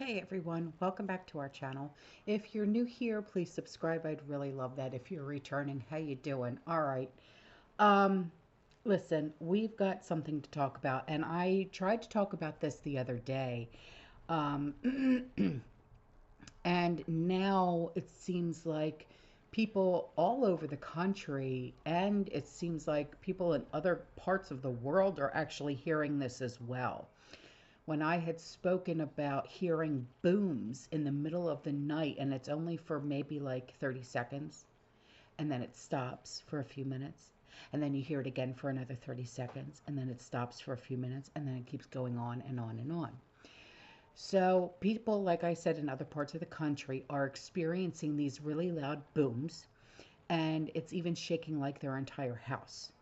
Hey everyone, welcome back to our channel. If you're new here, please subscribe. I'd really love that. If you're returning, how you doing? All right. Um, Listen, we've got something to talk about, and I tried to talk about this the other day. Um, and now it seems like people all over the country, and it seems like people in other parts of the world are actually hearing this as well. When I had spoken about hearing booms in the middle of the night, and it's only for maybe like 30 seconds, and then it stops for a few minutes, and then you hear it again for another 30 seconds, and then it stops for a few minutes, and then it keeps going on and on and on. So, people, like I said, in other parts of the country are experiencing these really loud booms, and it's even shaking like their entire house.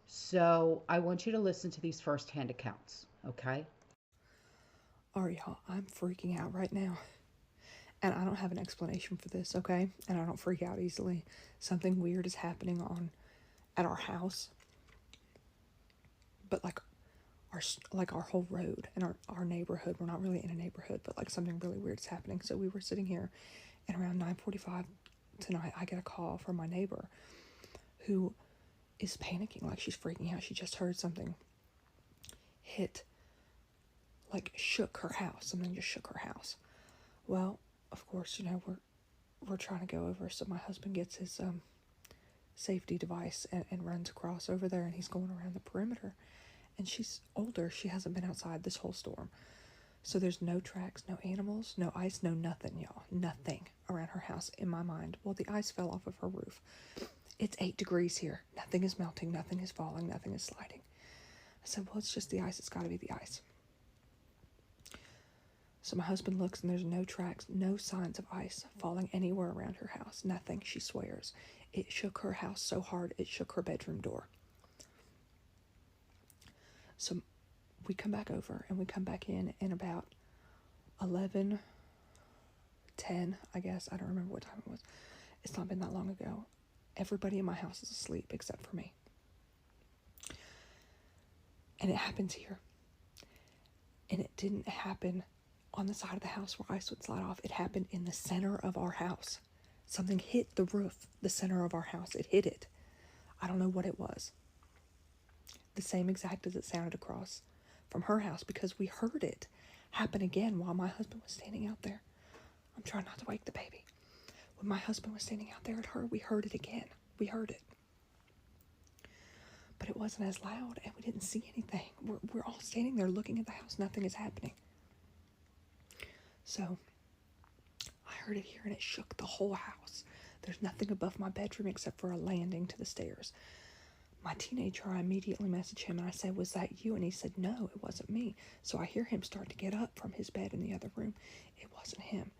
So, I want you to listen to these firsthand accounts, okay? All right, y'all, I'm freaking out right now. And I don't have an explanation for this, okay? And I don't freak out easily. Something weird is happening on at our house, but like our whole road and our neighborhood. We're not really in a neighborhood, but like something really weird is happening. So we were sitting here, and around 9:45 tonight, I get a call from my neighbor, who is panicking, like she's freaking out. She just heard something hit, like shook her house. Something just shook her house. Well, of course, we're trying to go over. So my husband gets his safety device and runs across over there, and he's going around the perimeter. And she's older. She hasn't been outside this whole storm. So there's no tracks, no animals, no ice, no nothing, y'all. Nothing around her house in my mind. Well, the ice fell off of her roof. It's 8 degrees here. Nothing is melting, nothing is falling, nothing is sliding. I said, well, it's just the ice. It's got to be the ice. So my husband looks, and there's no tracks, no signs of ice falling anywhere around her house. Nothing, she swears. It shook her house so hard, it shook her bedroom door. So we come back over, and we come back in about 11:10, I guess. I don't remember what time it was. It's not been that long ago. Everybody in my house is asleep except for me. And it happens here. And it didn't happen on the side of the house where ice would slide off. It happened in the center of our house. Something hit the roof, the center of our house. It hit it. I don't know what it was. The same exact as it sounded across from her house, because we heard it happen again while my husband was standing out there. I'm trying not to wake the baby. When my husband was standing out there at her, we heard it again. We heard it. But it wasn't as loud, and we didn't see anything. We're all standing there looking at the house. Nothing is happening. So I heard it here, and it shook the whole house. There's nothing above my bedroom except for a landing to the stairs. My teenager, I immediately messaged him, and I said, was that you? And he said, no, it wasn't me. So I hear him start to get up from his bed in the other room. It wasn't him.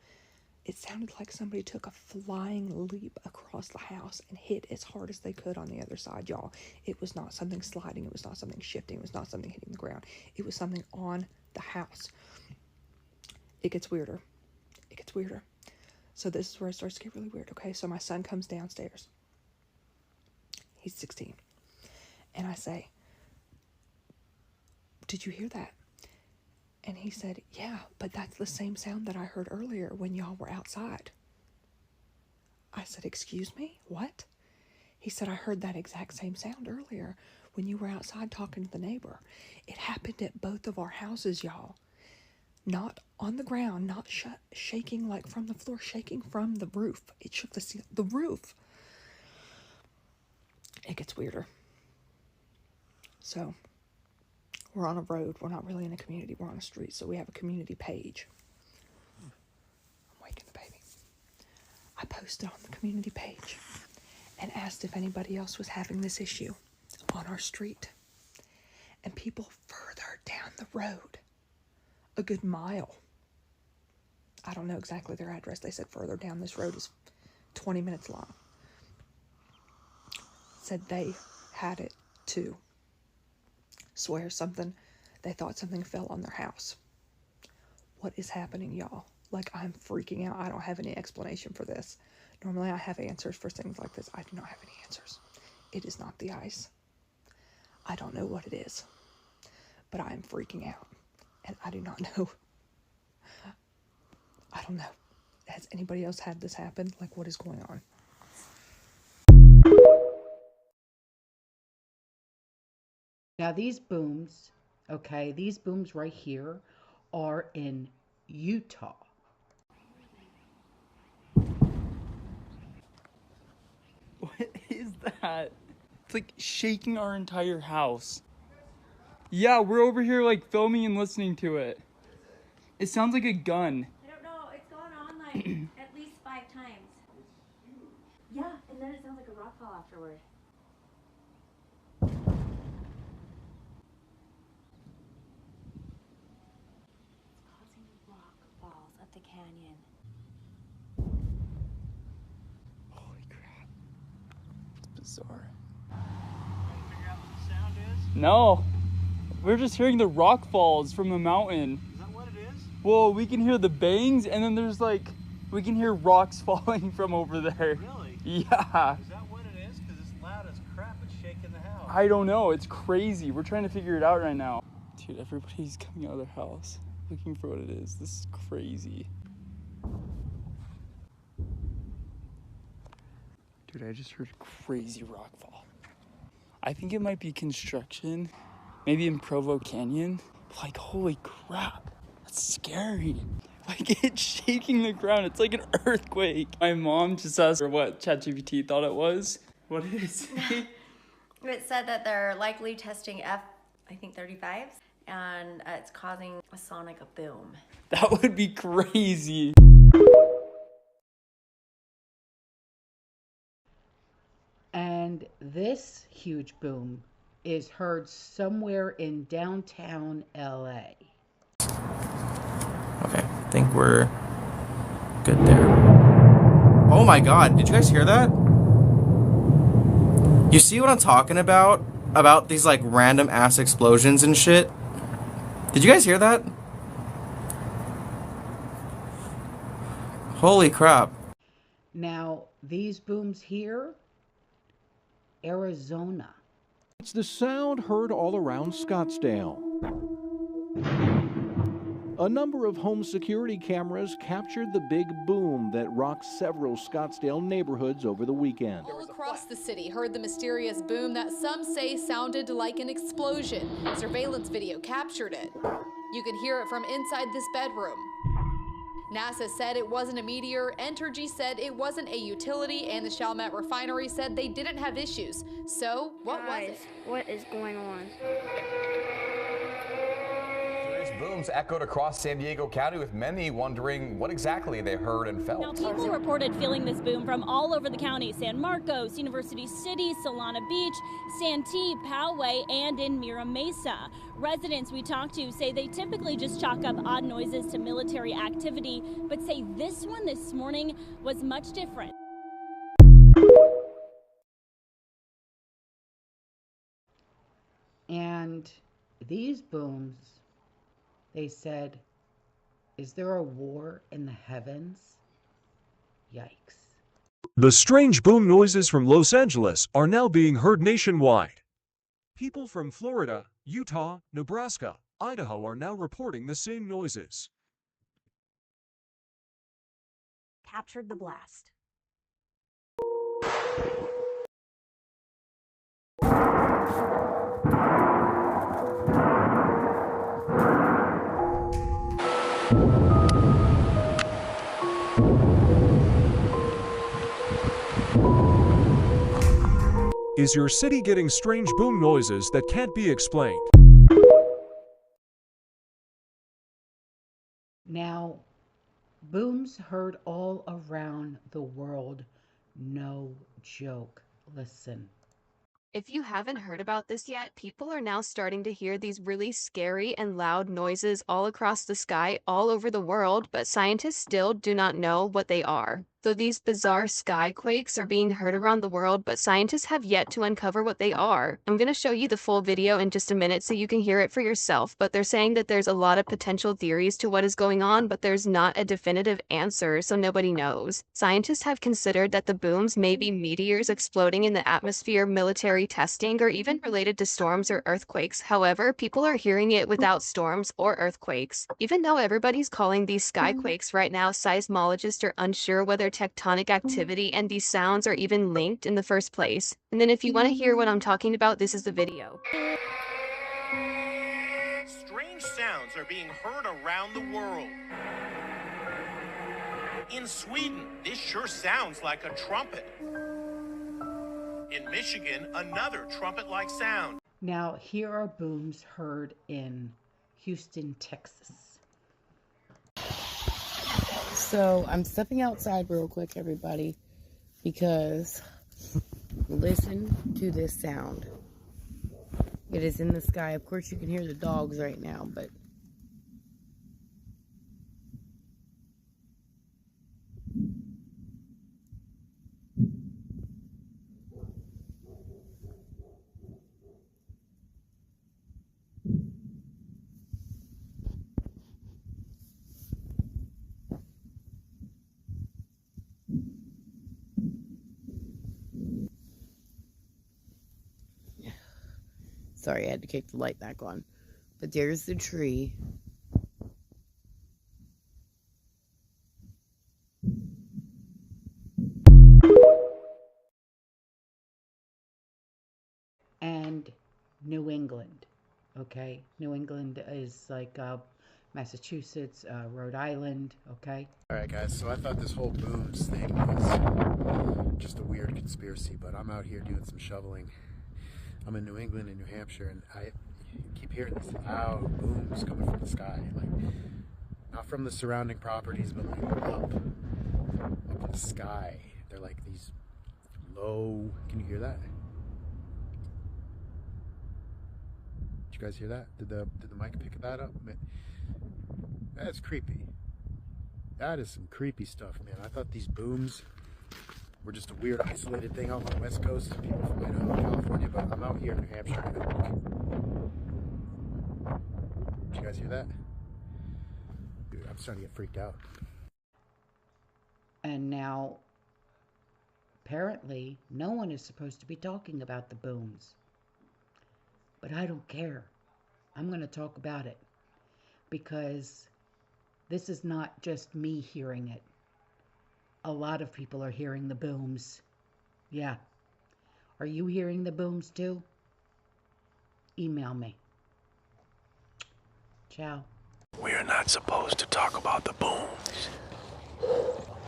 It sounded like somebody took a flying leap across the house and hit as hard as they could on the other side, y'all. It was not something sliding. It was not something shifting. It was not something hitting the ground. It was something on the house. It gets weirder. It gets weirder. So this is where it starts to get really weird. Okay, so my son comes downstairs. He's 16. And I say, did you hear that? And he said, yeah, but that's the same sound that I heard earlier when y'all were outside. I said, excuse me? What? He said, I heard that exact same sound earlier when you were outside talking to the neighbor. It happened at both of our houses, y'all. Not on the ground, not shaking like from the floor, shaking from the roof. It shook the roof. It gets weirder. So we're on a road. We're not really in a community. We're on a street. So we have a community page. I'm waking the baby. I posted on the community page and asked if anybody else was having this issue on our street. And people further down the road, a good mile, I don't know exactly their address. They said further down this road is 20 minutes long. Said they had it too. Swear they thought something fell on their house. What is happening, y'all? Like, I'm freaking out. I don't have any explanation for this. Normally I have answers for things like this. I do not have any answers. It is not the ice. I don't know what it is, but I am freaking out, and I do not know don't know. Has anybody else had this happen? Like, what is going on? Now these booms, okay, these booms right here are in Utah. What is that? It's like shaking our entire house. Yeah, we're over here like filming and listening to it. It sounds like a gun. I don't know. It's going on like at least 5 times. Yeah, and then it sounds like a rock fall afterward. It's causing rock falls up the canyon. Holy crap. It's bizarre. Figure out what the sound is? No. We're just hearing the rock falls from the mountain. Is that what it is? Well, we can hear the bangs and then there's like, we can hear rocks falling from over there. Really? Yeah. Is that what it is? Because it's loud as crap. It's shaking the house. I don't know. It's crazy. We're trying to figure it out right now. Dude, everybody's coming out of their house looking for what it is. This is crazy. Dude, I just heard a crazy rock fall. I think it might be construction. Maybe in Provo Canyon. Like, holy crap. That's scary. Like, it's shaking the ground. It's like an earthquake. My mom just asked her what ChatGPT thought it was. What did it say? It said that they're likely testing F-35s, and it's causing a sonic boom. That would be crazy. And this huge boom is heard somewhere in downtown LA. Okay, I think we're good there. Oh my god, did you guys hear that? You see what I'm talking about? About these like random ass explosions and shit? Did you guys hear that? Holy crap. Now, these booms here, Arizona. It's the sound heard all around Scottsdale. A number of home security cameras captured the big boom that rocked several Scottsdale neighborhoods over the weekend. All across the city heard the mysterious boom that some say sounded like an explosion. Surveillance video captured it. You could hear it from inside this bedroom. NASA said it wasn't a meteor, Entergy said it wasn't a utility, and the Chalmette refinery said they didn't have issues. So, what was it? What is going on? Booms echoed across San Diego County, with many wondering what exactly they heard and felt. Now, people reported feeling this boom from all over the county: San Marcos, University City, Solana Beach, Santee, Poway, and in Mira Mesa. Residents we talked to say they typically just chalk up odd noises to military activity, but say this one this morning was much different. And these booms, they said, is there a war in the heavens? Yikes. The strange boom noises from Los Angeles are now being heard nationwide. People from Florida, Utah, Nebraska, Idaho are now reporting the same noises. Captured the blast. Is your city getting strange boom noises that can't be explained? Now, booms heard all around the world. No joke. Listen. If you haven't heard about this yet, people are now starting to hear these really scary and loud noises all across the sky, all over the world, but scientists still do not know what they are. So these bizarre skyquakes are being heard around the world, but scientists have yet to uncover what they are. I'm going to show you the full video in just a minute so you can hear it for yourself, but they're saying that there's a lot of potential theories to what is going on, but there's not a definitive answer, so nobody knows. Scientists have considered that the booms may be meteors exploding in the atmosphere, military testing, or even related to storms or earthquakes. However, people are hearing it without storms or earthquakes. Even though everybody's calling these skyquakes right now, seismologists are unsure whether tectonic activity and these sounds are even linked in the first place. And then if you want to hear what I'm talking about, this is the video. Strange sounds are being heard around the world. In Sweden, this sure sounds like a trumpet. In Michigan, another trumpet-like sound. Now, here are booms heard in Houston, Texas. So I'm stepping outside real quick, everybody, because listen to this sound. It is in the sky. Of course, you can hear the dogs right now, but sorry, I had to kick the light back on. But there's the tree. And New England, okay? New England is like Massachusetts, Rhode Island, okay? Alright guys, so I thought this whole booms thing was just a weird conspiracy, but I'm out here doing some shoveling. I'm in New England and New Hampshire, and I keep hearing these loud booms coming from the sky, like not from the surrounding properties, but like up in the sky. They're like these low. Can you hear that? Did you guys hear that? Did the mic pick that up? That's creepy. That is some creepy stuff, man. I thought these booms were just a weird isolated thing out on the West Coast, people from Idaho, California, but I'm out here in New Hampshire. Did you guys hear that? Dude, I'm starting to get freaked out. And now, apparently, no one is supposed to be talking about the booms. But I don't care. I'm going to talk about it. Because this is not just me hearing it. A lot of people are hearing the booms. Yeah. Are you hearing the booms too? Email me. Ciao. We're not supposed to talk about the booms.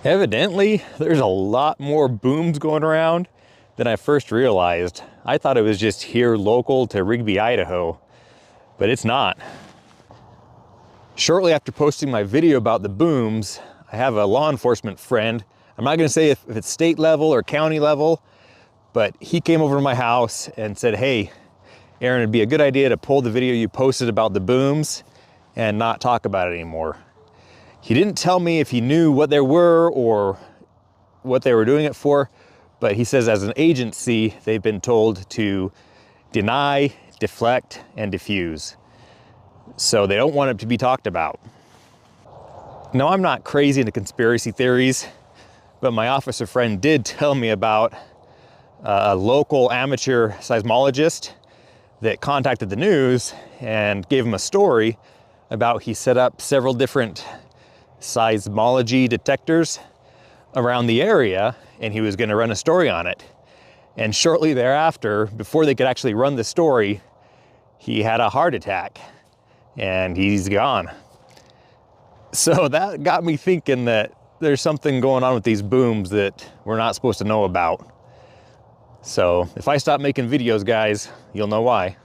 Evidently, there's a lot more booms going around than I first realized. I thought it was just here local to Rigby, Idaho, but it's not. Shortly after posting my video about the booms, I have a law enforcement friend. I'm not going to say if it's state level or county level, but he came over to my house and said, hey, Aaron, it'd be a good idea to pull the video you posted about the booms and not talk about it anymore. He didn't tell me if he knew what there were or what they were doing it for, but he says as an agency, they've been told to deny, deflect, and diffuse. So they don't want it to be talked about. Now, I'm not crazy into conspiracy theories, but my officer friend did tell me about a local amateur seismologist that contacted the news and gave him a story about he set up several different seismology detectors around the area, and he was going to run a story on it. And shortly thereafter, before they could actually run the story, he had a heart attack and he's gone. So that got me thinking that there's something going on with these booms that we're not supposed to know about. So if I stop making videos, guys, you'll know why.